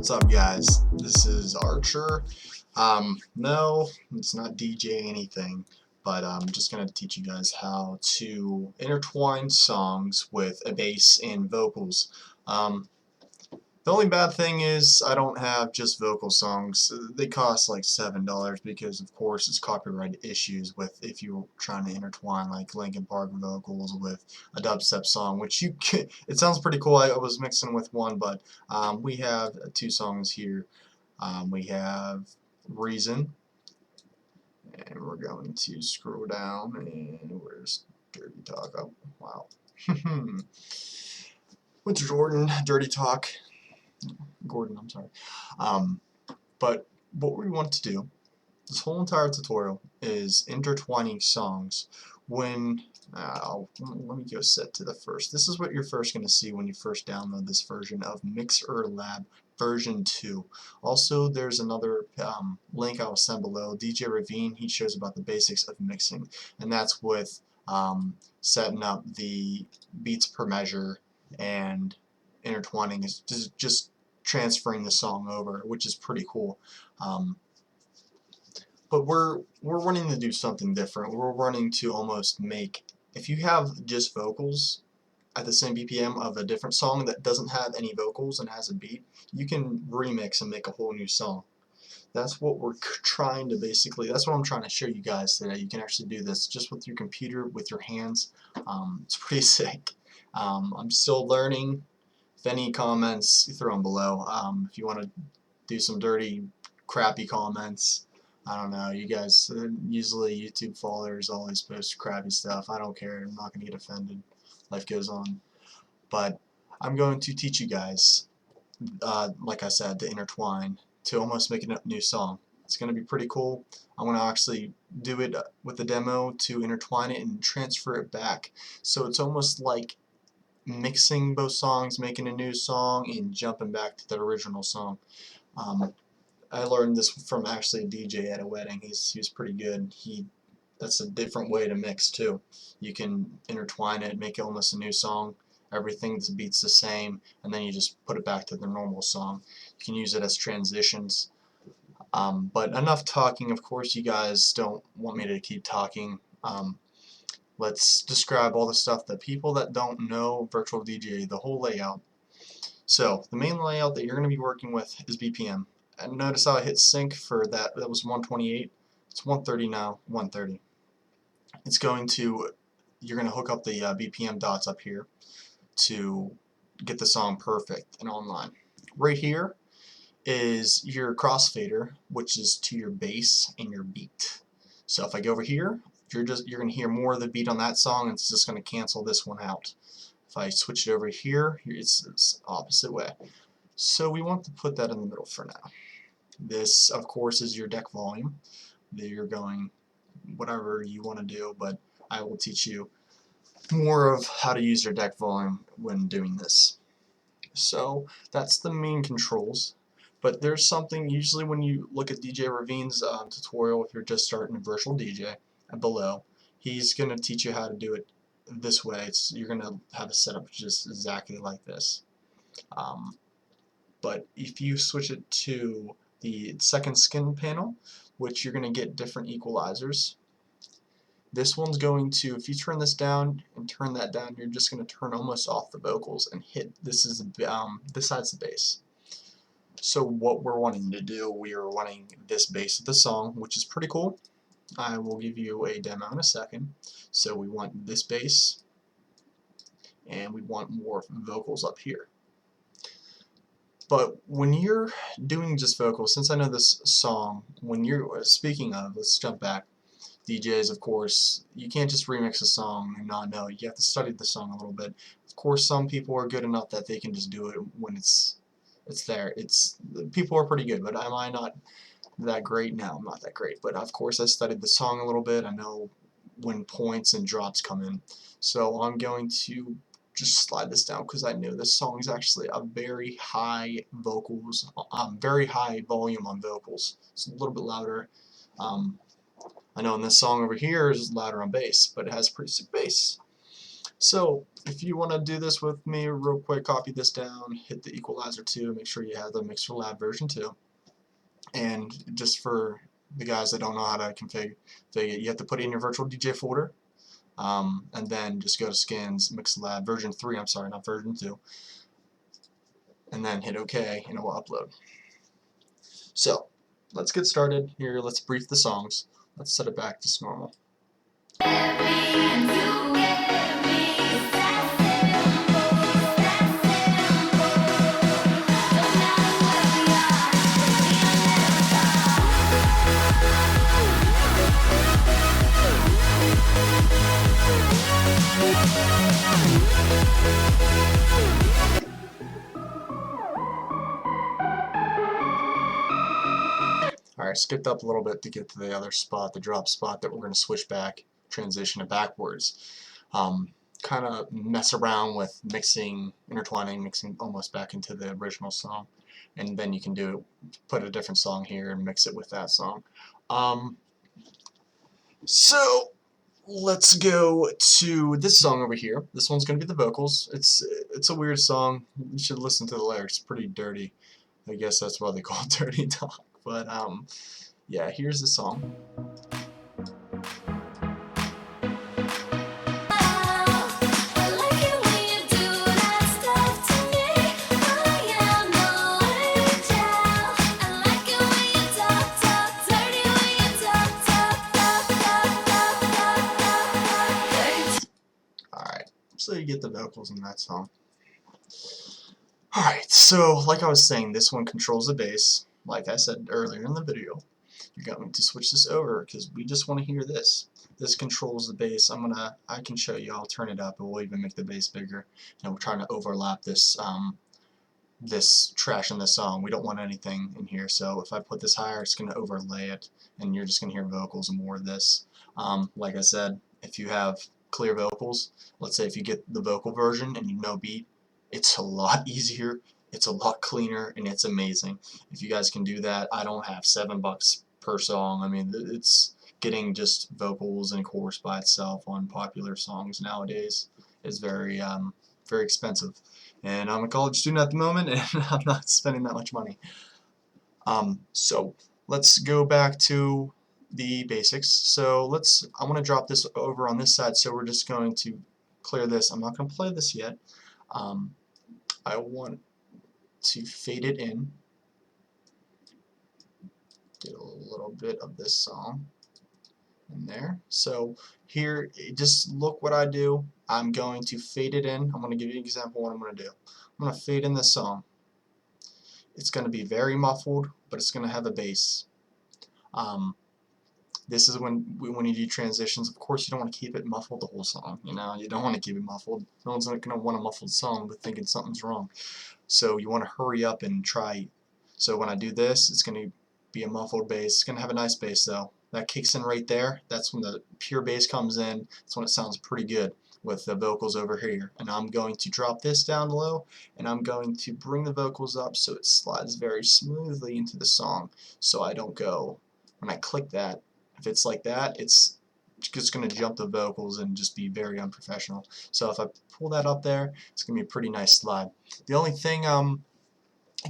What's up, guys? This is Archer. No, it's not DJ anything, but I'm just going to teach you guys how to intertwine songs with a bass and vocals. The only bad thing is I don't have just vocal songs. They cost like $7 because, of course, it's copyright issues with if you're trying to intertwine like Linkin Park vocals with a dubstep song, which you can, it sounds pretty cool. I was mixing with one, but we have two songs here. We have Reason, and we're going to scroll down, and where's Dirty Talk? Oh, wow. What's Jordan? Dirty Talk. Gordon, I'm sorry. But what we want to do, this whole entire tutorial, is intertwining songs. When let me go set to the first. This is what you're first going to see when you first download this version of Mixlab version 2. Also, there's another link I will send below. DJ Ravine, he shows about the basics of mixing, and that's with setting up the beats per measure and intertwining is just transferring the song over, which is pretty cool. But we're running to do something different. We're running to almost make, if you have just vocals at the same BPM of a different song that doesn't have any vocals and has a beat, you can remix and make a whole new song. That's what we're trying to basically, that's what I'm trying to show you guys today. You can actually do this just with your computer, with your hands. It's pretty sick. I'm still learning. If any comments, you throw them below. If you want to do some dirty, crappy comments, I don't know. You guys, usually YouTube followers always post crappy stuff. I don't care. I'm not going to get offended. Life goes on. But I'm going to teach you guys, like I said, to intertwine, to almost make a new song. It's going to be pretty cool. I'm going to actually do it with the demo to intertwine it and transfer it back. So it's almost like mixing both songs, making a new song, and jumping back to the original song. I learned this from actually a DJ at a wedding. He was pretty good. That's a different way to mix too. You can intertwine it, make it almost a new song. Everything's beats the same, and then you just put it back to the normal song. You can use it as transitions. But enough talking. Of course, you guys don't want me to keep talking. Let's describe all the stuff that people that don't know virtual DJ, the whole layout. So the main layout that you're going to be working with is BPM. And notice how I hit sync for that. That was 128. It's 130 now. 130. It's going to, you're going to hook up the BPM dots up here to get the song perfect and online. Right here is your crossfader, which is to your bass and your beat. So if I go over here, you're going to hear more of the beat on that song, and it's just going to cancel this one out. If I switch it over here, it's opposite way. So we want to put that in the middle for now. This, of course, is your deck volume. You're going whatever you want to do, but I will teach you more of how to use your deck volume when doing this. So that's the main controls. But there's something, usually when you look at DJ Ravine's tutorial, if you're just starting a virtual DJ, below, he's going to teach you how to do it this way. You're going to have a setup just exactly like this. But if you switch it to the second skin panel, which you're going to get different equalizers, this one's going to, if you turn this down and turn that down, you're just going to turn almost off the vocals and hit, this side's the bass. So what we're wanting to do, we are wanting this bass of the song, which is pretty cool. I will give you a demo in a second. So we want this bass, and we want more vocals up here. But when you're doing just vocals, since I know this song, when you're speaking of, let's jump back. DJs, of course, you can't just remix a song and not know. You have to study the song a little bit. Of course, some people are good enough that they can just do it when it's there. People are pretty good, but am I not that great? No, I'm not that great. But of course, I studied the song a little bit. I know when points and drops come in. So I'm going to just slide this down because I know this song is actually a very high vocals, very high volume on vocals. It's a little bit louder. I know in this song over here is louder on bass, but it has pretty sick bass. So if you want to do this with me real quick, copy this down, hit the equalizer 2, make sure you have the Mixlab version 2. And just for the guys that don't know how to configure it, you have to put it in your virtual DJ folder, and then just go to scans Mixlab version 3, I'm sorry, not version 2, and then hit OK and it will upload. So let's get started here. Let's brief the songs. Let's set it back to normal. Alright, skipped up a little bit to get to the other spot, the drop spot that we're going to switch back, transition it backwards. Kind of mess around with mixing, intertwining, mixing almost back into the original song. And then you can put a different song here and mix it with that song. So let's go to this song over here. This one's going to be the vocals. It's a weird song. You should listen to the lyrics. It's pretty dirty. I guess that's why they call it Dirty Talk. But yeah, here's the song. Alright, so you get the vocals in that song. Alright, so like I was saying, this one controls the bass. Like I said earlier in the video, you're going to switch this over because we just want to hear this. This controls the bass. I can show you. I'll turn it up, and we'll even make the bass bigger. And we're trying to overlap this this trash in the song. We don't want anything in here. So if I put this higher, it's going to overlay it, and you're just going to hear vocals and more of this. Like I said, if you have clear vocals, let's say if you get the vocal version and you know beat, it's a lot easier. It's a lot cleaner, and it's amazing. If you guys can do that, I don't have $7 per song. I mean, it's getting just vocals and chorus by itself on popular songs nowadays is very expensive. And I'm a college student at the moment, and I'm not spending that much money. So let's go back to the basics. So I want to drop this over on this side. So we're just going to clear this. I'm not going to play this yet. I want to fade it in. Get a little bit of this song in there. So here, just look what I do. I'm going to fade it in. I'm going to give you an example of what I'm going to do. I'm going to fade in this song. It's going to be very muffled, but it's going to have a bass. This is when you do transitions. Of course, you don't want to keep it muffled the whole song. You know, you don't want to keep it muffled. No one's going to want a muffled song but thinking something's wrong. So you want to hurry up and try. So when I do this, it's going to be a muffled bass. It's going to have a nice bass though. That kicks in right there. That's when the pure bass comes in. That's when it sounds pretty good with the vocals over here. And I'm going to drop this down low, and I'm going to bring the vocals up so it slides very smoothly into the song, so I don't go, when I click that, if it's like that, it's just going to jump the vocals and just be very unprofessional. So if I pull that up there, it's going to be a pretty nice slide. The only thing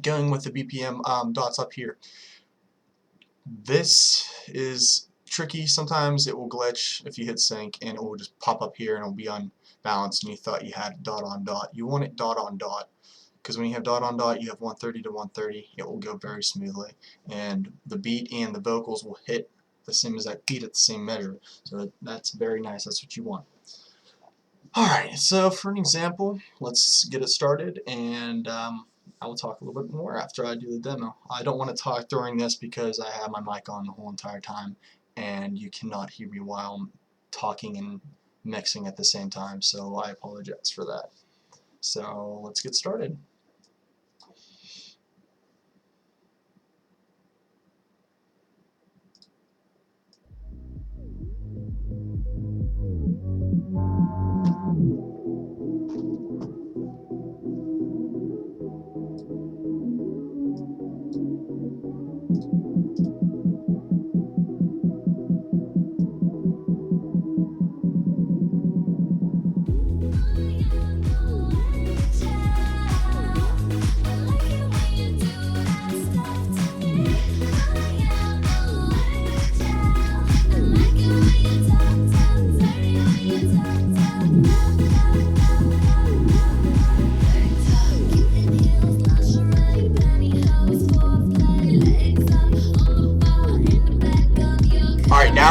going with the BPM dots up here, this is tricky. Sometimes it will glitch if you hit sync, and it will just pop up here and it will be unbalanced, and you thought you had dot on dot. You want it dot on dot, because when you have dot on dot, you have 130 to 130. It will go very smoothly, and the beat and the vocals will hit the same exact beat at the same measure. So that's very nice. That's what you want. Alright, so for an example, let's get it started, and I will talk a little bit more after I do the demo. I don't want to talk during this because I have my mic on the whole entire time, and you cannot hear me while I'm talking and mixing at the same time, so I apologize for that. So let's get started.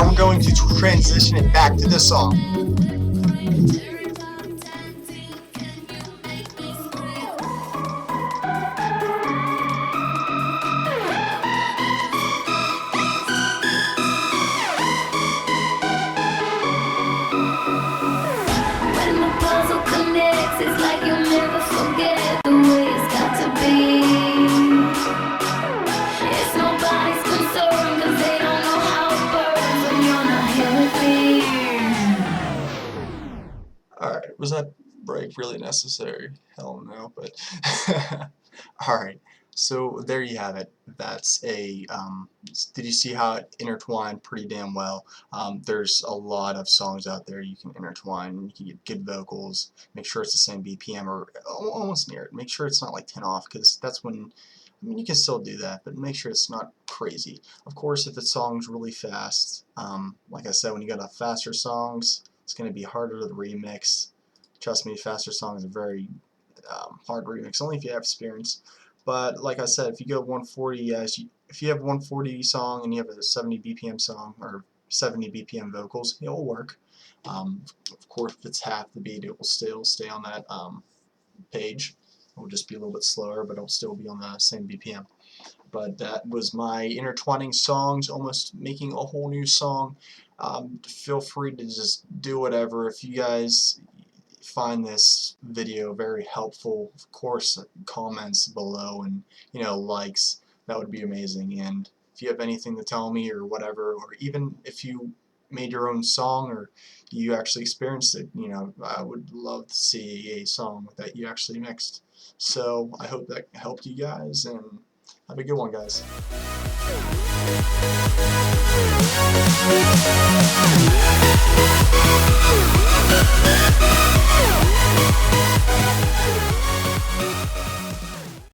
Now we're going to transition it back to the song. When the puzzle connects, it's like you'll never forget the way it's got to be. It's nobody's concern, cause they don't know how it burns when you're not here with me. Alright, was that break really necessary? Hell no, but alright, so there you have it. That's a, did you see how it intertwined pretty damn well? There's a lot of songs out there you can intertwine. You can get good vocals, make sure it's the same BPM or almost near it. Make sure it's not like 10 off, because that's when, I mean, you can still do that, but make sure it's not crazy. Of course, if the song's really fast, like I said, when you got faster songs, it's going to be harder to remix. Trust me, faster songs are very hard to remix, only if you have experience. But like I said, if you go 140, if you have 140 song and you have a 70 BPM song or 70 BPM vocals, it will work. Of course, if it's half the beat, it will still stay on that page. It will just be a little bit slower, but it will still be on the same BPM. But that was my intertwining songs, almost making a whole new song. Feel free to just do whatever. If you guys find this video very helpful, of course, comments below and likes, that would be amazing. And if you have anything to tell me or whatever, or even if you made your own song or you actually experienced it, I would love to see a song that you actually mixed. So I hope that helped you guys, and have a good one, guys.